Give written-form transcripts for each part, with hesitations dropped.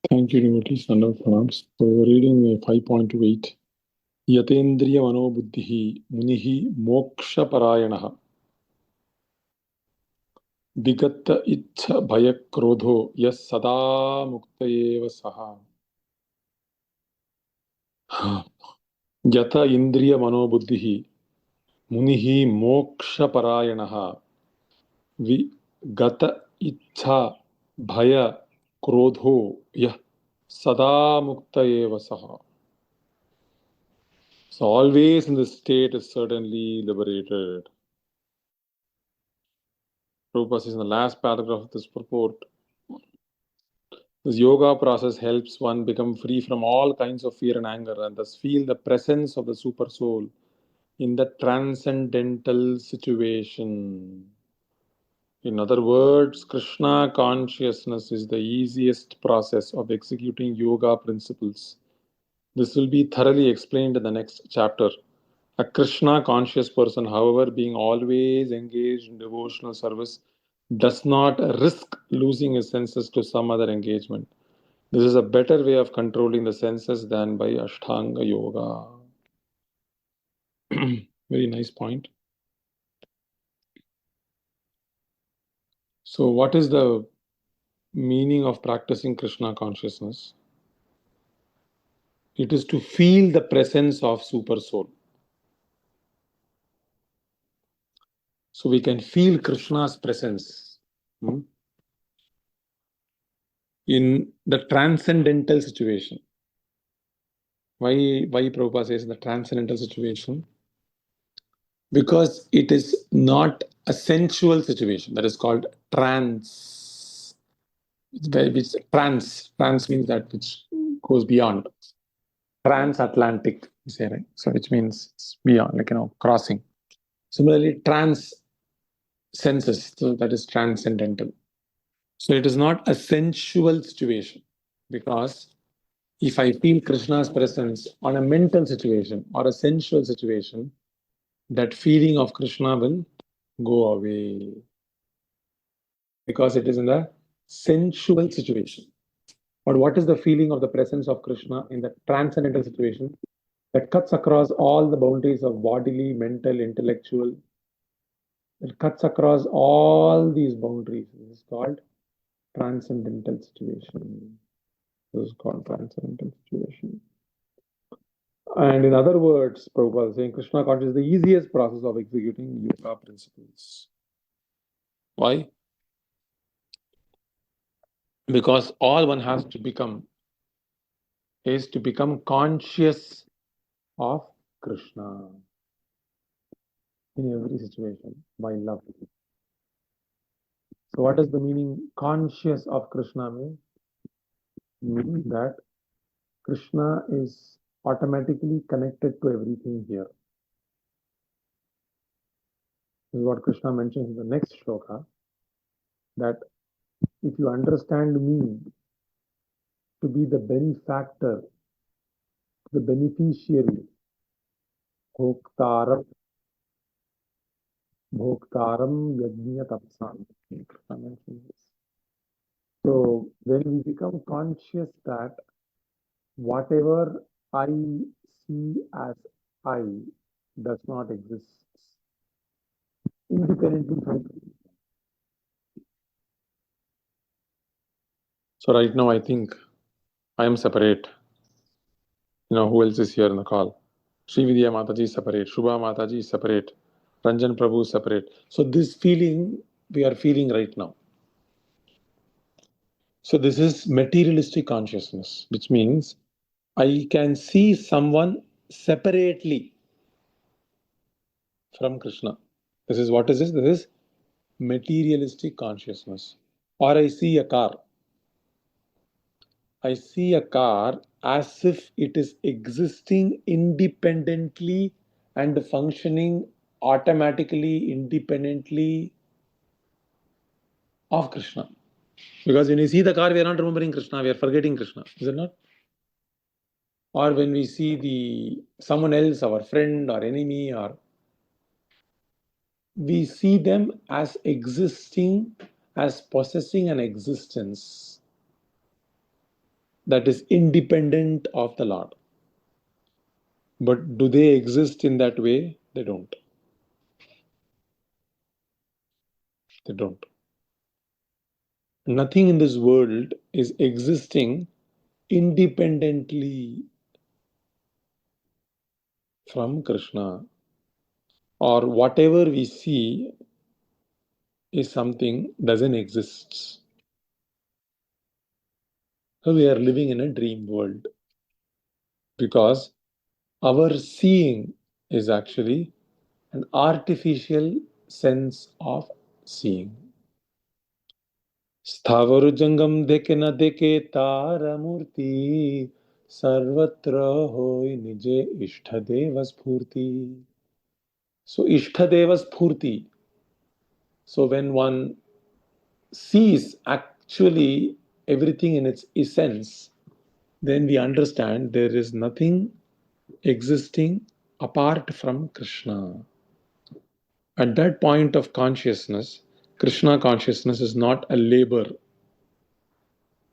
Thank you, devotees. Standard pronouns. So we're reading 5.28. Yatendriya manobuddhihi munihi moksha parayanaha vigatta ichha bhaya krodho yas sada muktayeva saha. Yata indriya manobuddhihi munihi moksha parayanaha vigata ichha bhaya krodho yah sada muktayeva saha. So always in this state is certainly liberated. Prabhupada says in the last paragraph of this purport, this yoga process helps one become free from all kinds of fear and anger and thus feel the presence of the Supersoul in the transcendental situation. In other words, Krishna consciousness is the easiest process of executing yoga principles. This will be thoroughly explained in the next chapter. A Krishna conscious person, however, being always engaged in devotional service, does not risk losing his senses to some other engagement. This is a better way of controlling the senses than by Ashtanga Yoga. Very nice point. So, what is the meaning of practicing Krishna consciousness? It is to feel the presence of Supersoul. So, we can feel Krishna's presence in the transcendental situation. Why Prabhupada says in the transcendental situation? Because it is not a sensual situation that is called trance. Which trans means that which goes beyond. Transatlantic, you say, right? So which means it's beyond, like, crossing. Similarly, trans senses, so that is transcendental. So it is not a sensual situation, because if I feel Krishna's presence on a mental situation or a sensual situation, that feeling of Krishna will go away, because it is in the sensual situation. But what is the feeling of the presence of Krishna in the transcendental situation that cuts across all the boundaries of bodily, mental, intellectual? It cuts across all these boundaries. This is called transcendental situation. This is called transcendental situation. And in other words, Prabhupada is saying Krishna consciousness is the easiest process of executing yoga principles. Why? Because all one has to become is to become conscious of Krishna in every situation by love. So, what does the meaning conscious of Krishna mean? Meaning that Krishna is automatically connected to everything here. This is what Krishna mentions in the next shloka, that if you understand me to be the benefactor, the beneficiary, bhoktaram, yajna tapsam. Krishna mentions this. So when we become conscious that whatever I see as I does not exist independently from me. So right now I think I am separate. Who else is here in the call? Sri Vidya Mataji is separate. Shubha Mataji is separate. Ranjan Prabhu is separate. So this feeling we are feeling right now. So this is materialistic consciousness, which means I can see someone separately from Krishna. This is what is this? This is materialistic consciousness. Or I see a car. I see a car as if it is existing independently and functioning automatically, independently of Krishna. Because when we see the car, we are not remembering Krishna, we are forgetting Krishna, is it not? Or when we see someone else, our friend or enemy, or we see them as existing, as possessing an existence. that is independent of the Lord. But do they exist in that way? They don't. They don't. Nothing in this world is existing independently from Krishna, or whatever we see is something doesn't exist. So we are living in a dream world because our seeing is actually an artificial sense of seeing. स्थावर जंगम देखे न देखे तार मूर्ति सर्वत्र होय निजे इष्ट देव स्फूर्ति. So Ishtadeva Spurti. So when one sees actually everything in its essence, then we understand there is nothing existing apart from Krishna. At that point of consciousness, Krishna consciousness is not a labor,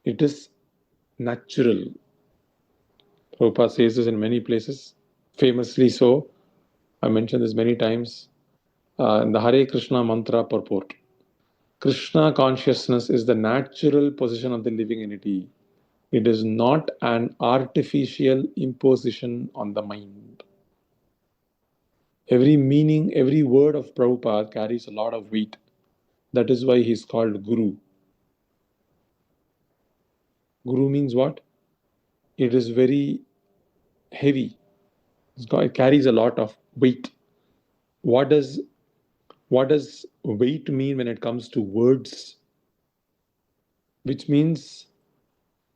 it is natural. Prabhupada says this in many places, famously so. I mentioned this many times in the Hare Krishna mantra purport. Krishna consciousness is the natural position of the living entity. It is not an artificial imposition on the mind. Every meaning, every word of Prabhupada carries a lot of weight. That is why he is called Guru. Guru means what? It is very heavy. It carries a lot of weight. What does weight mean when it comes to words? Which means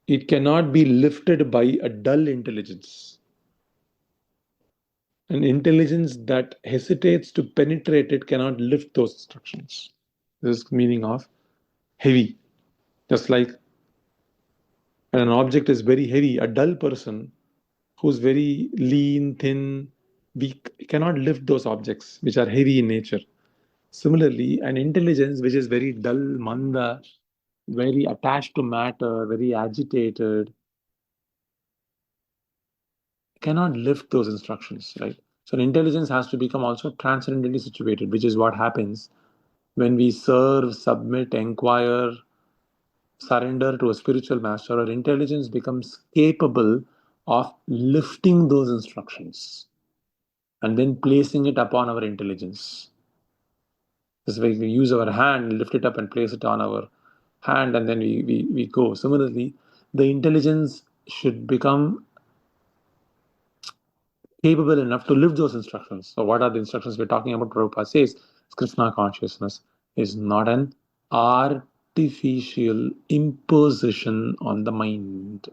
it cannot be lifted by a dull intelligence. An intelligence that hesitates to penetrate it cannot lift those instructions. This is the meaning of heavy. Just like when an object is very heavy, a dull person who's very lean, thin, weak cannot lift those objects which are heavy in nature. Similarly, an intelligence which is very dull, manda, very attached to matter, very agitated, cannot lift those instructions, right? So an intelligence has to become also transcendently situated, which is what happens when we serve, submit, inquire, surrender to a spiritual master. Our intelligence becomes capable of lifting those instructions and then placing it upon our intelligence. This way we use our hand, lift it up and place it on our hand, and then we go. Similarly, the intelligence should become capable enough to live those instructions. So, what are the instructions we're talking about? Prabhupada says Krishna consciousness is not an artificial imposition on the mind.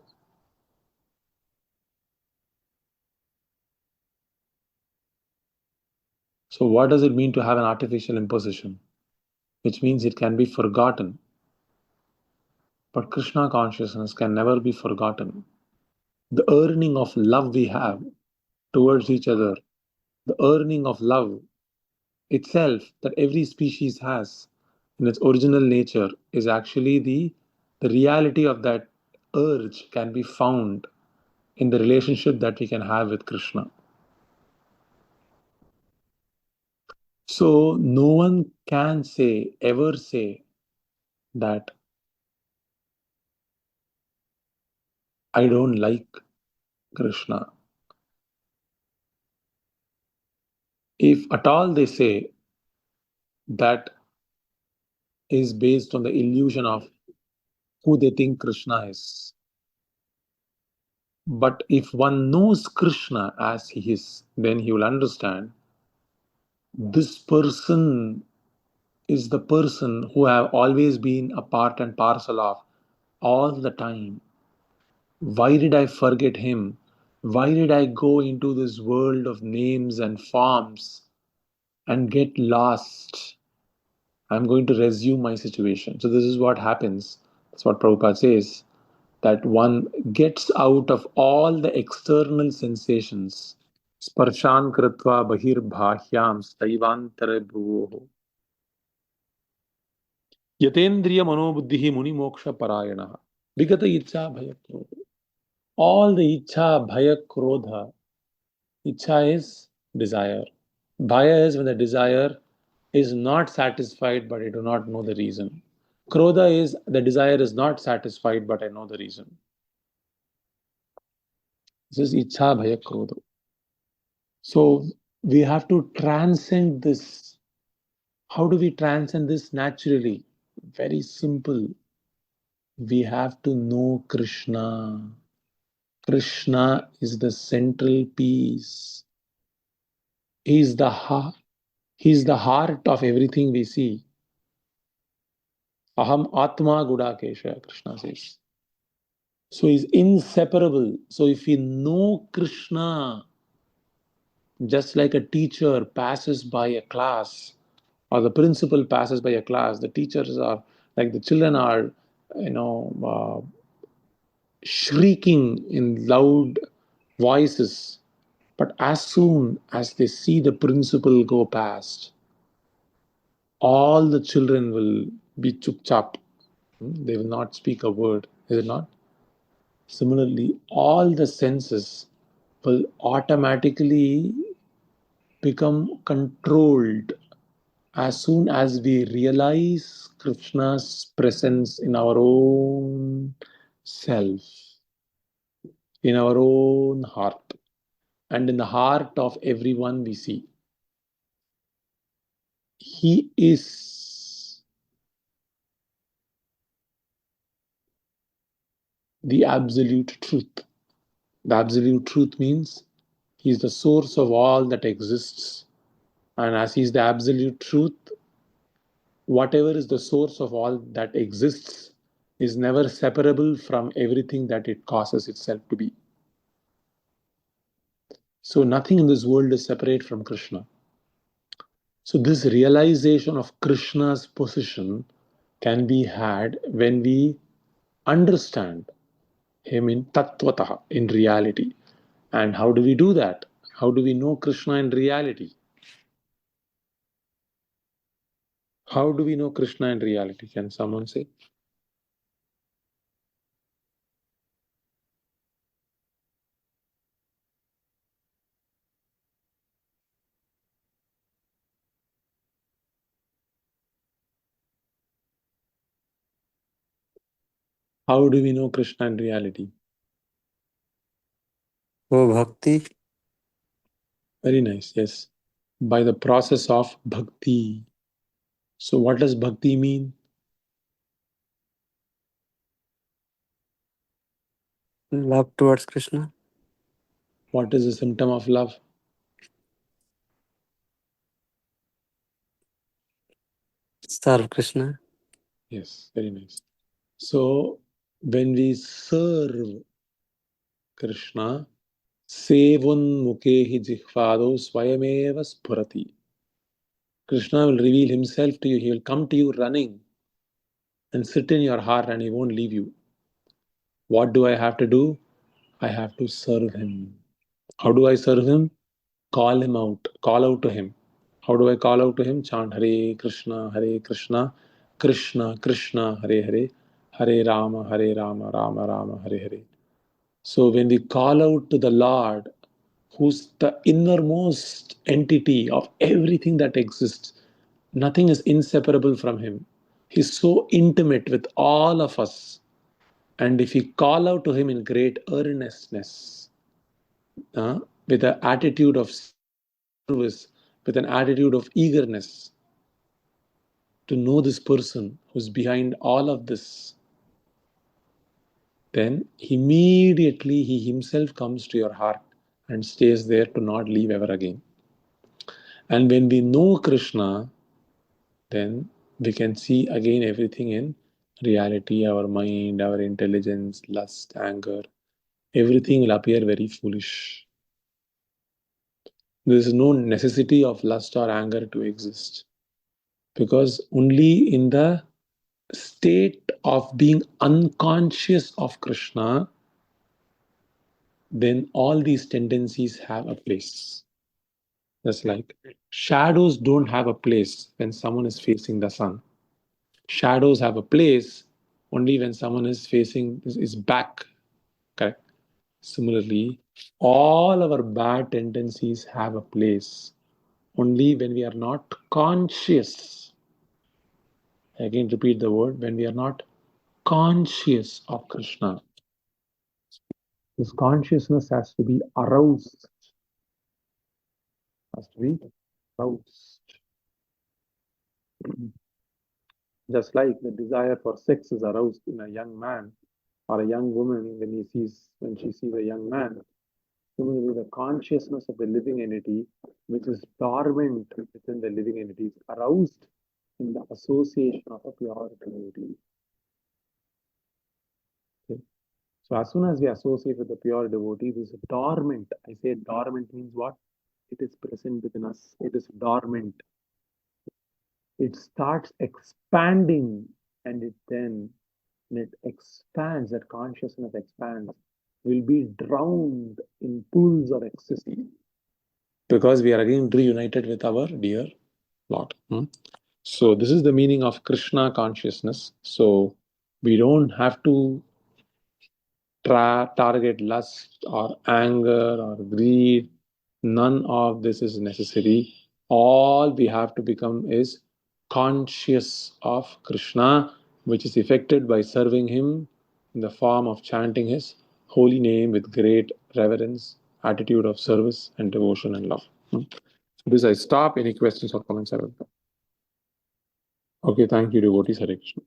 So, what does it mean to have an artificial imposition? Which means it can be forgotten. But Krishna consciousness can never be forgotten. The earning of love we have towards each other, the earning of love itself that every species has in its original nature is actually the reality of that urge can be found in the relationship that we can have with Krishna. So no one can ever say that I don't like Krishna. If at all they say, that is based on the illusion of who they think Krishna is. But if one knows Krishna as he is, then he will understand this person is the person who have always been a part and parcel of all the time. Why did I forget him? Why did I go into this world of names and forms and get lost? I'm going to resume my situation. So, this is what happens. That's what Prabhupada says, that one gets out of all the external sensations. Sparshan kritva bahir bhahyam staivantare bhuvoho. Yatendriya manobuddhi muni moksha parayana. Vigata itcha bhayakro. All the ichha, bhaya, krodha. Ichha is desire. Bhaya is when the desire is not satisfied, but I do not know the reason. Krodha is the desire is not satisfied, but I know the reason. This is ichha, bhaya, krodha. So we have to transcend this. How do we transcend this naturally? Very simple. We have to know Krishna. Krishna is the central piece. He is the heart. He is the heart of everything we see. Aham Atma Gudakesha, Krishna says. So he's inseparable. So if we know Krishna, just like a teacher passes by a class, or the principal passes by a class, the teachers are like the children are, you know, shrieking in loud voices. But as soon as they see the principal go past, all the children will be chup chap. They will not speak a word, is it not? Similarly, all the senses will automatically become controlled as soon as we realize Krishna's presence in our own self, in our own heart, and in the heart of everyone we see. He is the absolute truth. The absolute truth means he is the source of all that exists. And as he is the absolute truth, whatever is the source of all that exists is never separable from everything that it causes itself to be. So nothing in this world is separate from Krishna. So this realization of Krishna's position can be had when we understand him in tattvataha, in reality. And how do we do that? How do we know Krishna in reality? How do we know Krishna in reality? Can someone say? How do we know Krishna in reality? Oh, Bhakti. Very nice, yes. By the process of bhakti. So, what does bhakti mean? Love towards Krishna. What is the symptom of love? Serve Krishna. Yes, very nice. So, when we serve Krishna, sevun mukehi jihvado swayameva spurati. Krishna will reveal himself to you. He will come to you running and sit in your heart and he won't leave you. What do I have to do? I have to serve him. How do I serve him? Call him out. Call out to him. How do I call out to him? Chant Hare Krishna, Krishna Krishna, Hare Hare, Hare Rama, Rama Rama, Hare Hare. So when we call out to the Lord, who's the innermost entity of everything that exists, nothing is inseparable from him. He's so intimate with all of us. And if we call out to him in great earnestness, with an attitude of service, with an attitude of eagerness to know this person who's behind all of this, then immediately he himself comes to your heart and stays there to not leave ever again. And when we know Krishna, then we can see again everything in reality, our mind, our intelligence, lust, anger, everything will appear very foolish. There is no necessity of lust or anger to exist because only in the state of being unconscious of Krishna, then all these tendencies have a place. That's like shadows don't have a place when someone is facing the sun. Shadows have a place only when someone is facing is back. Correct. Similarly, all our bad tendencies have a place only when we are not conscious. Again, repeat the word, when we are not conscious of Krishna. This consciousness has to be aroused. Has to be aroused. Just like the desire for sex is aroused in a young man or a young woman when she sees a young man. Similarly, the consciousness of the living entity, which is dormant within the living entity, is aroused in the association of a pure devotee. Okay. So as soon as we associate with the pure devotee, this is dormant. I say dormant means what? It is present within us. It is dormant. It starts expanding, and when it expands, that consciousness expands, will be drowned in pools of ecstasy. Because we are again reunited with our dear Lord. So this is the meaning of Krishna consciousness. So we don't have to target lust or anger or greed. None of this is necessary. All we have to become is conscious of Krishna, which is effected by serving Him in the form of chanting His holy name with great reverence, attitude of service and devotion and love. This I stop. Any questions or comments? Okay, thank you, devotees. Hare Krishna.